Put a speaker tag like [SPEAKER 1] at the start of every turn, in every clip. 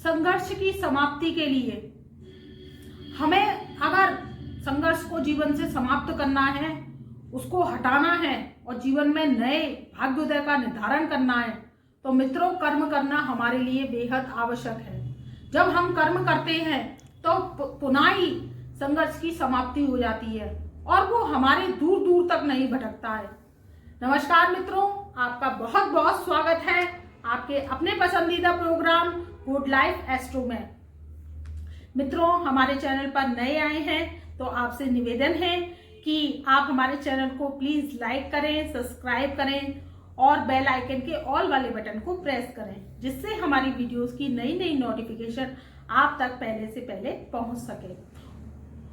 [SPEAKER 1] संघर्ष की समाप्ति के लिए हमें अगर संघर्ष को जीवन से समाप्त करना है, उसको हटाना है और जीवन में नए भाग्योदय का निर्धारण करना है, तो मित्रों कर्म करना हमारे लिए बेहद आवश्यक है। जब हम कर्म करते हैं तो पुनः ही संघर्ष की समाप्ति हो जाती है और वो हमारे दूर दूर तक नहीं भटकता है। नमस्कार मित्रों, आपका बहुत बहुत स्वागत है आपके अपने पसंदीदा प्रोग्राम गुड लाइफ एस्ट्रो में। मित्रों, हमारे चैनल पर नए आए हैं तो आपसे निवेदन है कि आप हमारे चैनल को प्लीज लाइक करें, सब्सक्राइब करें और बेल आइकन के ऑल वाले बटन को प्रेस करें, जिससे हमारी वीडियोस की नई नई नोटिफिकेशन आप तक पहले से पहले पहुंच सके।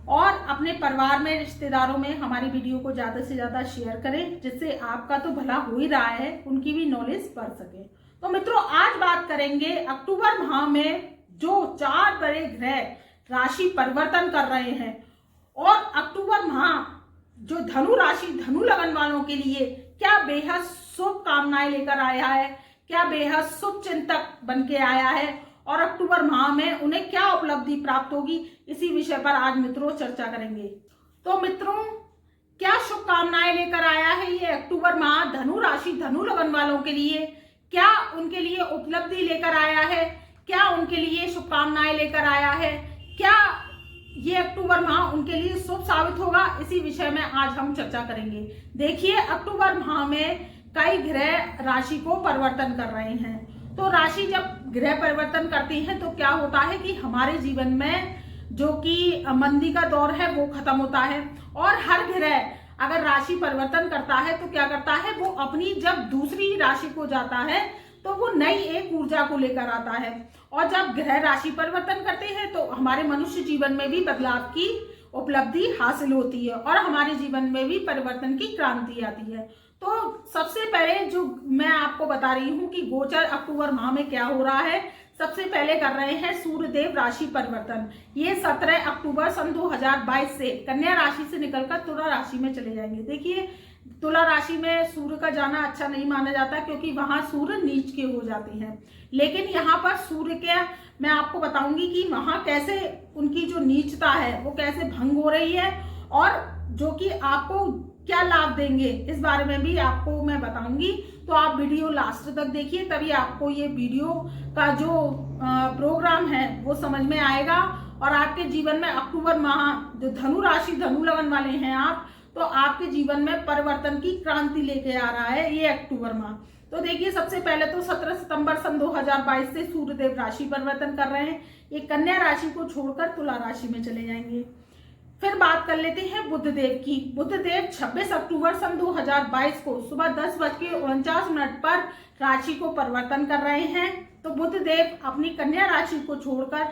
[SPEAKER 1] और अपने परिवार में, रिश्तेदारों में हमारी वीडियो को ज्यादा से ज्यादा शेयर करें, जिससे आपका तो भला हो ही रहा है, उनकी भी नॉलेज बढ़ सके। तो मित्रों, आज बात करेंगे अक्टूबर माह में जो 4 बड़े ग्रह राशि परिवर्तन कर रहे हैं और अक्टूबर माह जो धनु राशि, धनु लगन वालों के लिए क्या बेहद शुभ कामनाएं लेकर आया है, क्या बेहद शुभ चिंतक बन के आया है और अक्टूबर माह में उन्हें क्या उपलब्धि प्राप्त होगी, इसी विषय पर आज मित्रों चर्चा करेंगे। तो मित्रों, क्या शुभकामनाएं लेकर आया है ये अक्टूबर माह धनु राशि, धनु लगन वालों के लिए? क्या उनके लिए उपलब्धि लेकर आया है? क्या उनके लिए शुभकामनाएं लेकर आया है? क्या ये अक्टूबर माह उनके लिए शुभ साबित होगा? इसी विषय में आज हम चर्चा करेंगे। देखिए, अक्टूबर माह में कई ग्रह राशि को परिवर्तन कर रहे हैं। तो राशि जब ग्रह परिवर्तन करती है तो क्या होता है कि हमारे जीवन में जो कि मंदी का दौर है वो खत्म होता है। और हर ग्रह अगर राशि परिवर्तन करता है तो क्या करता है, वो अपनी जब दूसरी राशि को जाता है तो वो नई एक ऊर्जा को लेकर आता है। और जब ग्रह राशि परिवर्तन करते हैं तो हमारे मनुष्य जीवन में भी बदलाव की उपलब्धि हासिल होती है और हमारे जीवन में भी परिवर्तन की क्रांति आती है। तो सबसे पहले जो मैं आपको बता रही हूँ कि गोचर अक्टूबर माह में क्या हो रहा है। सबसे पहले कर रहे हैं सूर्यदेव राशि परिवर्तन। ये 17 अक्टूबर सन 2022 से कन्या राशि से निकलकर तुला राशि में चले जाएंगे। देखिए, तुला राशि में सूर्य का जाना अच्छा नहीं माना जाता क्योंकि वहां सूर्य नीच के हो जाते हैं, लेकिन यहाँ पर सूर्य के मैं आपको बताऊंगी कि वहां कैसे उनकी जो नीचता है वो कैसे भंग हो रही है और जो कि आपको क्या लाभ देंगे इस बारे में भी आपको मैं बताऊंगी। तो आप वीडियो लास्ट तक देखिए, तभी आपको ये वीडियो का जो प्रोग्राम है वो समझ में आएगा और आपके जीवन में अक्टूबर माह जो धनु राशि, धनु लगन वाले हैं आप, तो आपके जीवन में परिवर्तन की क्रांति लेके आ रहा है ये अक्टूबर माह। तो देखिए, सबसे पहले तो 17 सितंबर सन 2022 से सूर्यदेव राशि परिवर्तन कर रहे हैं। ये कन्या राशि को छोड़कर तुला राशि में चले जाएंगे। फिर बात कर लेते हैं बुध देव की। बुध देव 26 अक्टूबर सन 2022 को सुबह 10:49 पर राशि को परिवर्तन कर रहे हैं। तो बुध देव अपनी कन्या राशि को छोड़कर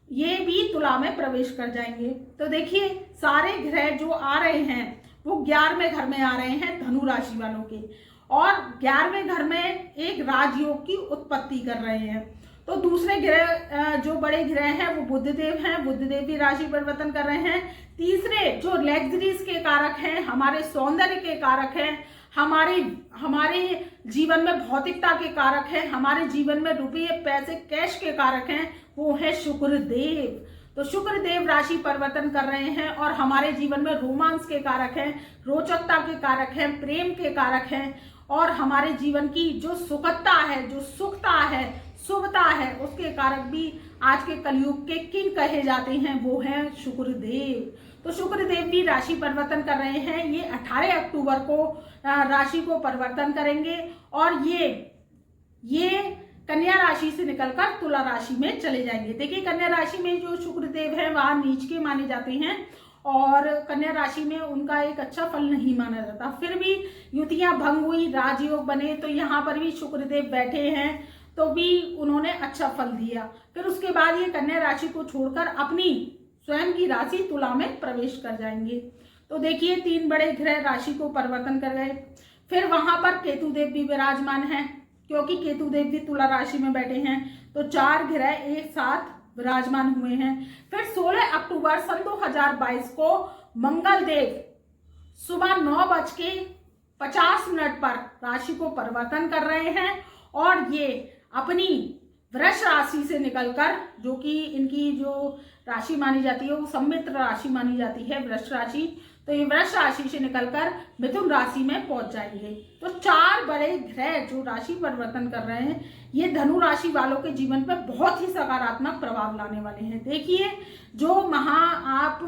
[SPEAKER 1] ये भी तुला में प्रवेश कर जाएंगे। तो देखिए, सारे ग्रह जो आ रहे हैं वो 11वें घर में आ रहे हैं धनु राशि वालों के, और 11वें घर में एक राजयोग की उत्पत्ति कर रहे हैं। तो दूसरे ग्रह जो बड़े ग्रह हैं वो बुधदेव हैं, बुधदेव भी राशि परिवर्तन कर रहे हैं। तीसरे जो लग्जरीज के कारक हैं, हमारे सौंदर्य के कारक हैं, हमारे जीवन में भौतिकता के कारक हैं, हमारे जीवन में रुपये, पैसे, कैश के कारक हैं, वो है शुक्रदेव। तो शुक्रदेव राशि परिवर्तन कर रहे हैं और हमारे जीवन में रोमांस के कारक हैं, रोचकता के कारक हैं, प्रेम के कारक हैं और हमारे जीवन की जो सुखता है, जो सुखता है, शुभता है, उसके कारक भी आज के कलयुग के किंग कहे जाते हैं, वो है शुक्रदेव। तो शुक्रदेव भी राशि परिवर्तन कर रहे हैं। ये 18 अक्टूबर को राशि को परिवर्तन करेंगे और ये कन्या राशि से निकलकर तुला राशि में चले जाएंगे। देखिए, कन्या राशि में जो शुक्रदेव है वहां नीच के माने जाते हैं और कन्या राशि में उनका एक अच्छा फल नहीं माना जाता। फिर भी युतियां भंग हुई, राजयोग बने, तो यहाँ पर भी शुक्रदेव बैठे हैं तो भी उन्होंने अच्छा फल दिया। फिर उसके बाद ये कन्या राशि को छोड़कर अपनी स्वयं की राशि तुला में प्रवेश कर जाएंगे। तो देखिए, 3 बड़े ग्रह राशि को परिवर्तन कर गए। फिर वहां पर केतुदेव भी विराजमान है क्योंकि केतुदेव भी तुला राशि में बैठे हैं। तो 4 ग्रह एक साथ विराजमान हुए हैं। फिर 16 अक्टूबर सन 2022 को मंगल देव सुबह 9:50 पर राशि को परिवर्तन कर रहे हैं और ये अपनी वृष राशि से निकलकर, जो कि इनकी जो राशि मानी जाती है वो सम्मिश्र राशि मानी जाती है वृष राशि, तो ये वृष राशि से निकलकर मिथुन राशि में पहुंच जाएंगे। तो 4 बड़े ग्रह जो राशि परिवर्तन कर रहे हैं ये धनु राशि वालों के जीवन पर बहुत ही सकारात्मक प्रभाव लाने वाले हैं। देखिए, जो आप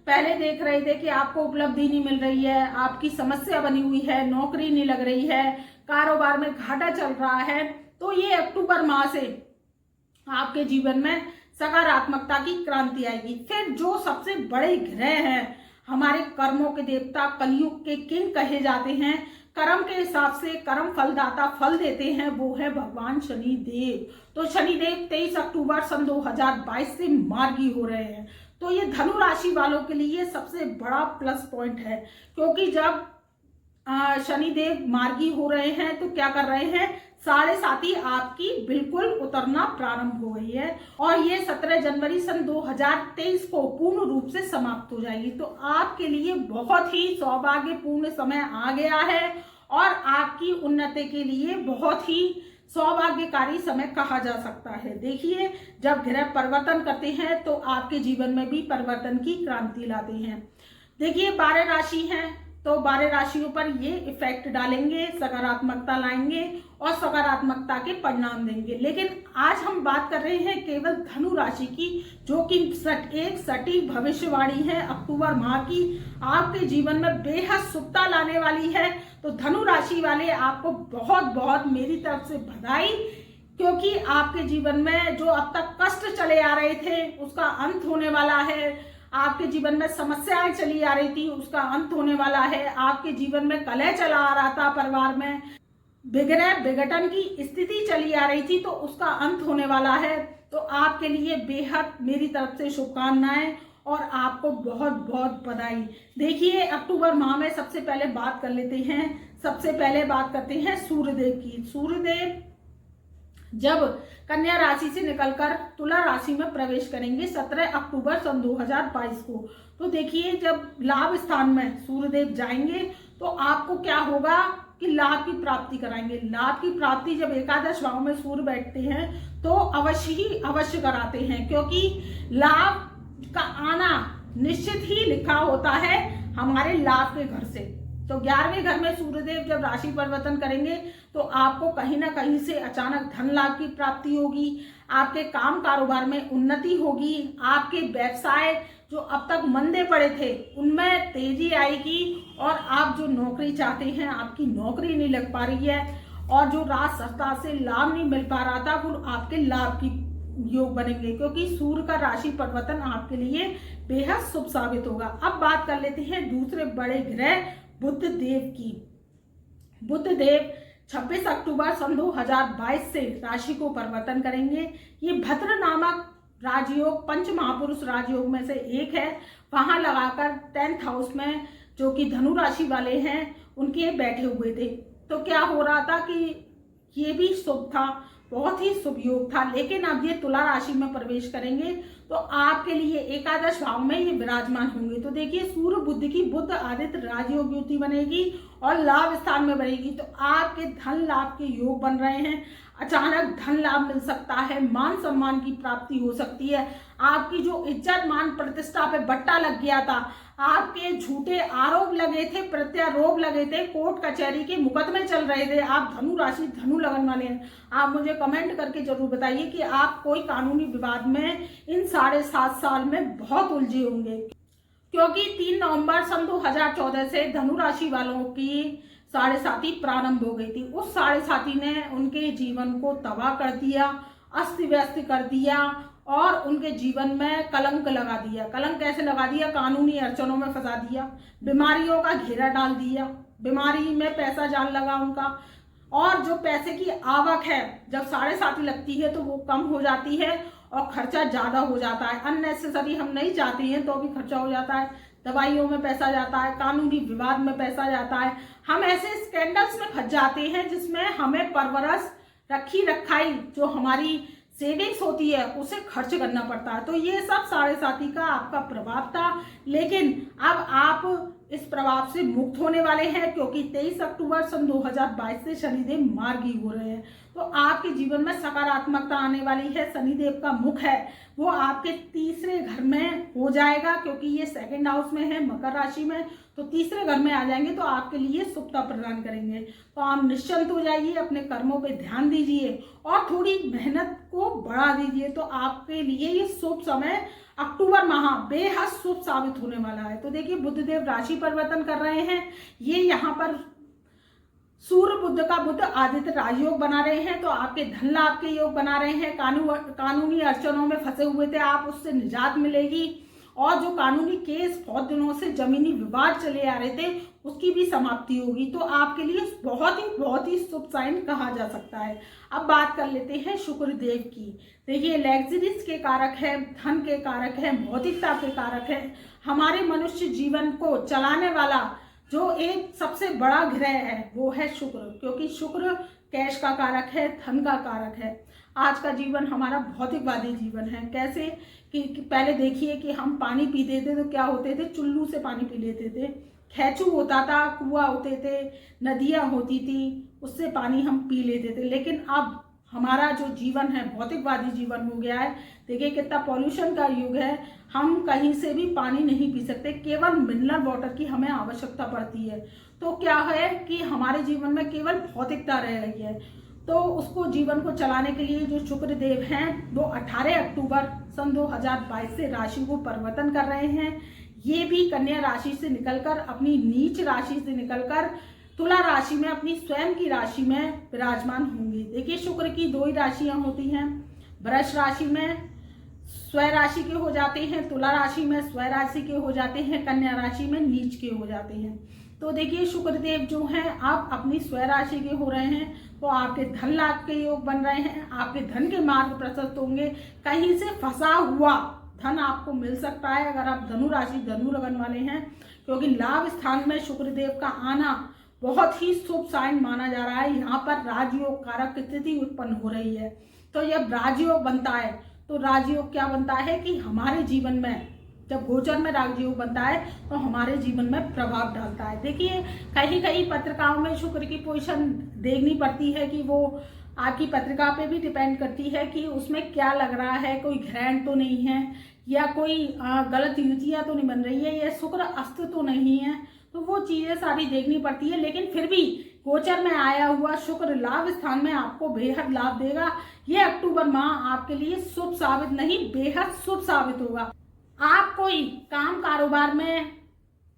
[SPEAKER 1] पहले देख रहे थे कि आपको उपलब्धि नहीं मिल रही है, आपकी समस्या बनी हुई है, नौकरी नहीं लग रही है, कारोबार में घाटा चल रहा है, तो ये अक्टूबर माह से आपके जीवन में सकारात्मकता की क्रांति आएगी। फिर जो सबसे बड़े ग्रह हैं, हमारे कर्मों के देवता, कलयुग के किंग कहे जाते हैं, कर्म के हिसाब से कर्म फलदाता फल देते हैं, वो है भगवान शनि देव। तो शनि देव 23 अक्टूबर सन 2022 से मार्गी हो रहे हैं। तो ये धनु राशि वालों के लिए सबसे बड़ा प्लस पॉइंट है, क्योंकि जब शनि देव मार्गी हो रहे हैं तो क्या कर रहे हैं, 7.5 आपकी बिल्कुल उतरना प्रारंभ हो गई है और ये 17 जनवरी सन 2023 को पूर्ण रूप से समाप्त हो जाएगी। तो आपके लिए बहुत ही सौभाग्यपूर्ण समय आ गया है और आपकी उन्नति के लिए बहुत ही सौभाग्यकारी समय कहा जा सकता है। देखिए, जब ग्रह परिवर्तन करते हैं तो आपके जीवन में भी परिवर्तन की क्रांति लाते हैं। देखिए, 12 राशि हैं तो 12 राशियों पर ये इफेक्ट डालेंगे, सकारात्मकता लाएंगे और सकारात्मकता के परिणाम देंगे। लेकिन आज हम बात कर रहे हैं केवल धनु राशि की, जो कि एक सटीक भविष्यवाणी है अक्टूबर माह की, आपके जीवन में बेहद शुभता लाने वाली है। तो धनु राशि वाले आपको बहुत बहुत मेरी तरफ से बधाई, क्योंकि आपके जीवन में जो अब तक कष्ट चले आ रहे थे उसका अंत होने वाला है। आपके जीवन में समस्याएं चली आ रही थी उसका अंत होने वाला है। आपके जीवन में कलह चला आ रहा था, परिवार में विघटन की स्थिति चली आ रही थी, तो उसका अंत होने वाला है। तो आपके लिए बेहद मेरी तरफ से शुभकामनाएं और आपको बहुत बहुत बधाई। देखिए, अक्टूबर माह में सबसे पहले बात कर लेते हैं, सबसे पहले बात करते हैं सूर्यदेव की। सूर्यदेव जब कन्या राशि से निकलकर तुला राशि में प्रवेश करेंगे 17 अक्टूबर सन 2022 को, तो देखिए, जब लाभ स्थान में सूर्यदेव जाएंगे तो आपको क्या होगा कि लाभ की प्राप्ति कराएंगे। लाभ की प्राप्ति जब एकादश भाव में सूर्य बैठते हैं तो अवश्य कराते हैं, क्योंकि लाभ का आना निश्चित ही लिखा होता है हमारे लाभ के घर से। तो 11वें घर में सूर्यदेव जब राशि परिवर्तन करेंगे तो आपको कहीं ना कहीं से अचानक धन लाभ की प्राप्ति होगी, आपके काम कारोबार में उन्नति होगी, आपके व्यवसाय जो अब तक मंदे पड़े थे उनमें तेजी आएगी और आप जो नौकरी चाहते हैं आपकी नौकरी नहीं लग पा रही है और जो राजसत्ता से लाभ नहीं मिल पा रहा था वो आपके लाभ की योग बनेंगे, क्योंकि सूर्य का राशि परिवर्तन आपके लिए बेहद शुभ साबित होगा। अब बात कर लेते हैं दूसरे बड़े ग्रह बुध देव की। बुध देव 26 अक्टूबर सन 2022 से राशि को परिवर्तन करेंगे। ये भद्र नामक राजयोग पंच महापुरुष राजयोग में से एक है, वहां लगाकर 10th हाउस में जो कि धनु राशि वाले हैं उनके बैठे हुए थे। तो क्या हो रहा था कि ये भी शुभ था, बहुत ही शुभ योग था, लेकिन अब ये तुला राशि में प्रवेश करेंगे तो आपके लिए एकादश भाव में ये विराजमान होंगे। तो देखिए, सूर्य बुध की बुध आदित्य राजयोग युति बनेगी और लाभ स्थान में बनेगी, तो आपके धन लाभ के योग बन रहे हैं। अचानक धन लाभ मिल सकता है, मान सम्मान की प्राप्ति हो सकती है, आपकी जो इज्जत मान प्रतिष्ठा पे बट्टा लग गया था, आपके झूठे आरोप लगे थे, प्रत्यारोप लगे थे, कोर्ट कचहरी के मुकदमे चल रहे थे, आप धनु राशि धनु लगन वाले हैं, आप मुझे कमेंट करके जरूर बताइए कि आप कोई कानूनी विवाद में इन 7.5 साल में बहुत उलझे होंगे, क्योंकि 3 नवंबर सन 2014 से धनु राशि वालों की 7.5 प्रारंभ हो गई थी। उस 7.5 ने उनके जीवन को तबाह कर दिया, अस्त व्यस्त कर दिया और उनके जीवन में कलंक लगा दिया। कलंक कैसे लगा दिया? कानूनी अड़चनों में फंसा दिया, बीमारियों का घेरा डाल दिया, बीमारी में पैसा जान लगा उनका, और जो पैसे की आवक है जब 7.5 लगती है तो वो कम हो जाती है और खर्चा ज्यादा हो जाता है। अननेसेसरी हम नहीं चाहते हैं तो भी खर्चा हो जाता है, दवाइयों में पैसा जाता है, कानूनी विवाद में पैसा जाता है, हम ऐसे स्कैंडल्स में फंस जाते हैं जिसमें हमें परवरस रखी रखाई जो हमारी सेविंग्स होती है उसे खर्च करना पड़ता है। तो ये सब 7.5 का आपका प्रभाव था, लेकिन अब आप इस प्रभाव से मुक्त होने वाले हैं, क्योंकि 23 अक्टूबर सन 2022 से शनिदेव मार्गी हो रहे हैं। तो आपके जीवन में सकारात्मकता आने वाली है। शनिदेव का मुख है वो आपके तीसरे घर में हो जाएगा, क्योंकि ये सेकंड हाउस में है, मकर राशि में, तो तीसरे घर में आ जाएंगे तो आपके लिए शुभता प्रदान करेंगे। तो आप निश्चिंत हो जाइए, अपने कर्मों पे ध्यान दीजिए और थोड़ी मेहनत को बढ़ा दीजिए। तो आपके लिए ये शुभ समय अक्टूबर माह बेहद शुभ साबित होने वाला है। तो देखिए, बुधदेव राशि परिवर्तन कर रहे हैं। ये यहाँ पर सूर्य बुध का बुध आदित्य राजयोग बना रहे हैं, तो आपके धन लाभ के योग बना रहे हैं। कानूनी अड़चनों में फंसे हुए थे आप, उससे निजात मिलेगी। और जो कानूनी केस बहुत दिनों से जमीनी विवाद चले आ रहे थे, उसकी भी समाप्ति होगी। तो आपके लिए बहुत ही शुभ साइन कहा जा सकता है। अब बात कर लेते हैं शुक्र देव की। देखिए, लग्जरीज के कारक है, धन के कारक है, भौतिकता के कारक है। हमारे मनुष्य जीवन को चलाने वाला जो एक सबसे बड़ा ग्रह है वो है शुक्र, क्योंकि शुक्र कैश का कारक है, धन का कारक है। आज का जीवन हमारा भौतिकवादी जीवन है। कैसे कि पहले देखिए कि हम पानी पीते थे तो क्या होते थे, चुल्लू से पानी पी लेते थे, खैचू होता था, कुआं होते थे, नदियां होती थी, उससे पानी हम पी लेते थे। लेकिन अब हमारा जो जीवन है भौतिकवादी जीवन हो गया है। देखिए कितना पॉल्यूशन का युग है, हम कहीं से भी पानी नहीं पी सकते, केवल मिनरल वाटर की हमें आवश्यकता पड़ती है। तो क्या है कि हमारे जीवन में केवल भौतिकता रह गई है। तो उसको जीवन को चलाने के लिए जो शुक्र देव हैं वो 18 अक्टूबर सन 2022 से राशि को परिवर्तन कर रहे हैं। ये भी कन्या राशि से निकलकर, अपनी नीच राशि से निकलकर तुला राशि में, अपनी स्वयं की राशि में विराजमान होंगी। देखिए, शुक्र की दो ही राशियां होती हैं। वृष राशि में स्वयं राशि के हो जाते हैं, तुला राशि में स्वयं राशि के हो जाते हैं, कन्या राशि में नीच के हो जाते हैं। तो देखिए, शुक्रदेव जो हैं आप अपनी स्वयं राशि के हो रहे हैं, तो आपके धन लाभ के योग बन रहे हैं, आपके धन के मार्ग प्रशस्त होंगे। कहीं से फंसा हुआ धन आपको मिल सकता है अगर आप धनु राशि, धनु लगन वाले हैं, क्योंकि लाभ स्थान में शुक्रदेव का आना बहुत ही शुभ साइन माना जा रहा है। यहाँ पर राजयोग कारक स्थिति उत्पन्न हो रही है। तो जब राजयोग बनता है तो राजयोग क्या बनता है कि हमारे जीवन में, जब गोचर में राजयोग बनता है तो हमारे जीवन में प्रभाव डालता है। देखिए, कहीं कहीं पत्रिकाओं में शुक्र की पोजीशन देखनी पड़ती है कि वो आपकी पत्रिका पे भी डिपेंड करती है कि उसमें क्या लग रहा है, कोई ग्रहण तो नहीं है, या कोई गलत युतियाँ तो नहीं बन रही है, या शुक्र अस्त तो नहीं है। तो वो चीजें सारी देखनी पड़ती है। लेकिन फिर भी गोचर में आया हुआ शुक्र लाभ स्थान में आपको बेहद लाभ देगा। ये अक्टूबर माह आपके लिए शुभ साबित नहीं, बेहद शुभ साबित होगा। आप कोई काम कारोबार में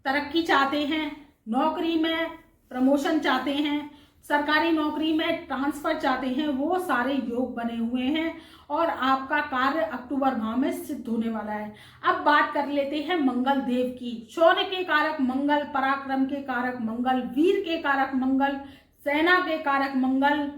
[SPEAKER 1] तरक्की चाहते हैं, नौकरी में प्रमोशन चाहते हैं, सरकारी नौकरी में ट्रांसफर चाहते हैं, वो सारे योग बने हुए हैं और आपका कार्य अक्टूबर माह में सिद्ध होने वाला है। अब बात कर लेते हैं मंगल देव की। शौर्य के कारक मंगल, पराक्रम के कारक मंगल, वीर के कारक मंगल, सेना के कारक मंगल,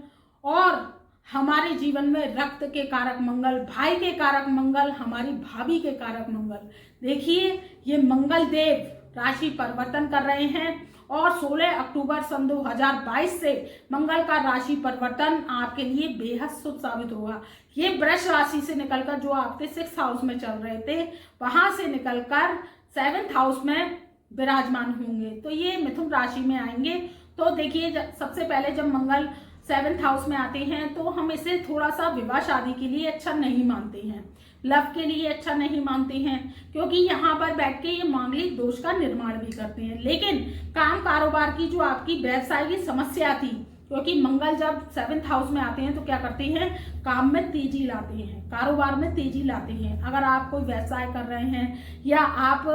[SPEAKER 1] और हमारे जीवन में रक्त के कारक मंगल, भाई के कारक मंगल, हमारी भाभी के कारक मंगल। देखिए, ये मंगल देव राशि परिवर्तन कर रहे हैं और 16 अक्टूबर सन 2022 से मंगल का राशि परिवर्तन आपके लिए बेहद शुभ साबित होगा। ये वृष राशि से निकलकर, जो आपके 6th हाउस में चल रहे थे, वहां से निकलकर 7th हाउस में विराजमान होंगे, तो ये मिथुन राशि में आएंगे। तो देखिए, सबसे पहले जब मंगल 7th हाउस में आते हैं तो हम इसे थोड़ा सा विवाह शादी के लिए अच्छा नहीं मानते हैं, लव के लिए अच्छा नहीं मानते हैं, क्योंकि यहाँ पर बैठ के ये मांगलिक दोष का निर्माण भी करते हैं। लेकिन काम कारोबार की जो आपकी व्यवसाय की समस्या थी, क्योंकि मंगल जब 7th हाउस में आते हैं तो क्या करते हैं, काम में तेजी लाते हैं, कारोबार में तेजी लाते हैं। अगर आप कोई व्यवसाय कर रहे हैं, या आप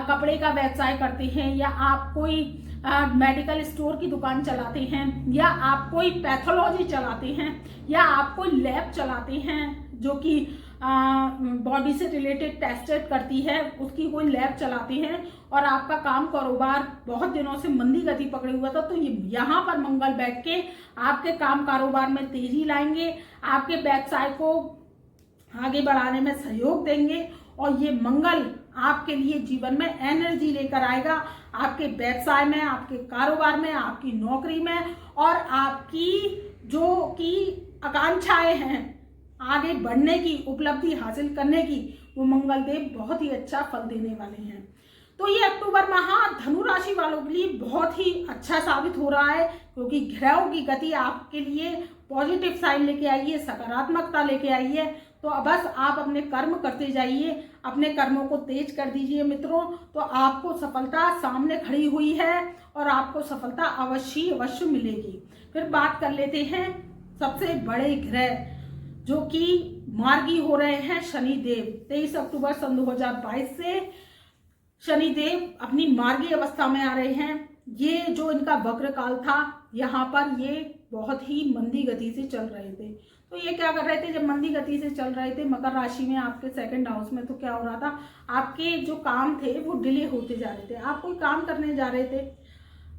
[SPEAKER 1] कपड़े का व्यवसाय करते हैं, या आप कोई मेडिकल स्टोर की दुकान चलाते हैं, या आप कोई पैथोलॉजी चलाते हैं, या आप कोई लैब चलाते हैं जो कि बॉडी से रिलेटेड टेस्टेड करती है, उसकी कोई लैब चलाते हैं, और आपका काम कारोबार बहुत दिनों से मंदी गति पकड़े हुआ था, तो यहाँ पर मंगल बैठ के आपके काम कारोबार में तेजी लाएंगे, आपके व्यवसाय को आगे बढ़ाने में सहयोग देंगे। और ये मंगल आपके लिए जीवन में एनर्जी लेकर आएगा, आपके व्यवसाय में, आपके कारोबार में, आपकी नौकरी में, और आपकी जो कि आकांक्षाएं हैं आगे बढ़ने की, उपलब्धि हासिल करने की, वो मंगल देव बहुत ही अच्छा फल देने वाले हैं। तो ये अक्टूबर माह धनु राशि वालों के लिए बहुत ही अच्छा साबित हो रहा है, क्योंकि ग्रहों की गति आपके लिए पॉजिटिव साइन लेके आइए, सकारात्मकता लेके आइए। तो बस आप अपने कर्म करते जाइए, अपने कर्मों को तेज कर दीजिए मित्रों, तो आपको सफलता सामने खड़ी हुई है और आपको सफलता अवश्य मिलेगी। फिर बात कर लेते हैं सबसे बड़े ग्रह जो कि मार्गी हो रहे हैं शनिदेव। 23 अक्टूबर सन 2022 से शनिदेव अपनी मार्गी अवस्था में आ रहे हैं। ये जो इनका वक्र काल था, यहाँ पर ये बहुत ही मंदी गति से चल रहे थे। तो ये क्या कर रहे थे, जब मंदी गति से चल रहे थे मकर राशि में आपके सेकंड हाउस में, तो क्या हो रहा था, आपके जो काम थे वो डिले होते जा रहे थे। आप कोई काम करने जा रहे थे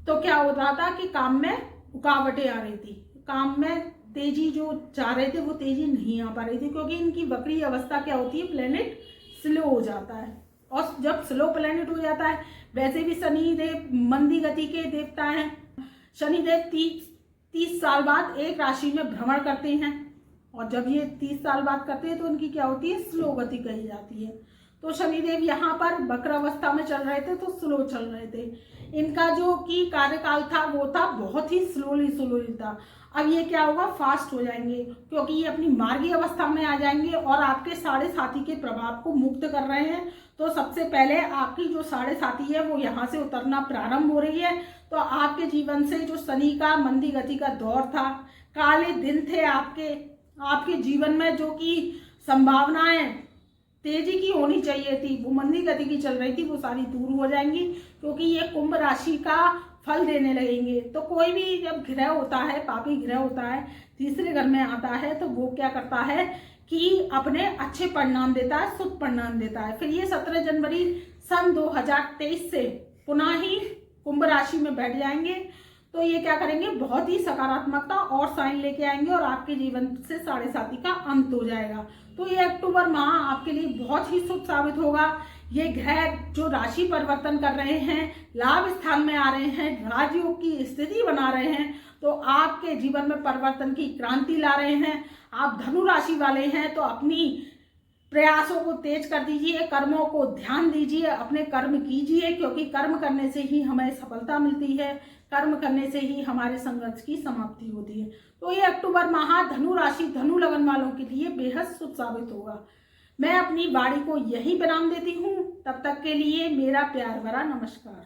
[SPEAKER 1] तो क्या हो रहा था कि काम में रुकावटें आ रही थी, काम में तेजी जो चाह रहे थे वो तेजी नहीं आ पा रही थी, क्योंकि इनकी वक्री अवस्था क्या होती है, प्लेनेट स्लो हो जाता है। और जब स्लो प्लेनेट हो जाता है, वैसे भी शनिदेव मंदी गति के देवता हैं। शनिदेव 30 साल बाद एक राशि में भ्रमण करते हैं, और जब ये 30 साल बाद करते हैं तो उनकी क्या होती है, स्लो गति कही जाती है। तो शनिदेव यहाँ पर वक्र अवस्था में चल रहे थे तो स्लो चल रहे थे। इनका जो कि कार्यकाल था वो था बहुत ही स्लोली था। अब ये क्या होगा, फास्ट हो जाएंगे, क्योंकि ये अपनी मार्गी अवस्था में आ जाएंगे और आपके साढ़े साथी के प्रभाव को मुक्त कर रहे हैं। तो सबसे पहले आपकी जो साढ़े साथी है वो यहाँ से उतरना प्रारंभ हो रही है। तो आपके जीवन से जो शनि का मंदी गति का दौर था, काले दिन थे आपके जीवन में, जो कि संभावनाएं तेजी की होनी चाहिए थी, वो मंदी गति की चल रही थी, वो सारी दूर हो जाएंगी, क्योंकि ये कुंभ राशि का फल देने लगेंगे। तो कोई भी जब ग्रह होता है, पापी ग्रह होता है, तीसरे घर में आता है, तो वो क्या करता है कि अपने अच्छे परिणाम देता है, शुभ परिणाम देता है। फिर ये 17 जनवरी सन 2023 से पुनः ही कुंभ राशि में बैठ जाएंगे। तो ये क्या करेंगे, बहुत ही सकारात्मकता और साइन लेके आएंगे और आपके जीवन से साढ़े साथी का अंत हो जाएगा। तो ये अक्टूबर माह आपके लिए बहुत ही शुभ साबित होगा। ये ग्रह जो राशि परिवर्तन कर रहे हैं, लाभ स्थान में आ रहे हैं, राजयोग की स्थिति बना रहे हैं, तो आपके जीवन में परिवर्तन की क्रांति ला रहे हैं। आप धनु राशि वाले हैं तो अपनी प्रयासों को तेज कर दीजिए, कर्मों को ध्यान दीजिए, अपने कर्म कीजिए, क्योंकि कर्म करने से ही हमें सफलता मिलती है, कर्म करने से ही हमारे संघर्ष की समाप्ति होती है। तो ये अक्टूबर माह धनु राशि, धनु लगन वालों के लिए बेहद शुभ साबित होगा। मैं अपनी वाणी को यही विराम देती हूँ। तब तक के लिए मेरा प्यार भरा नमस्कार।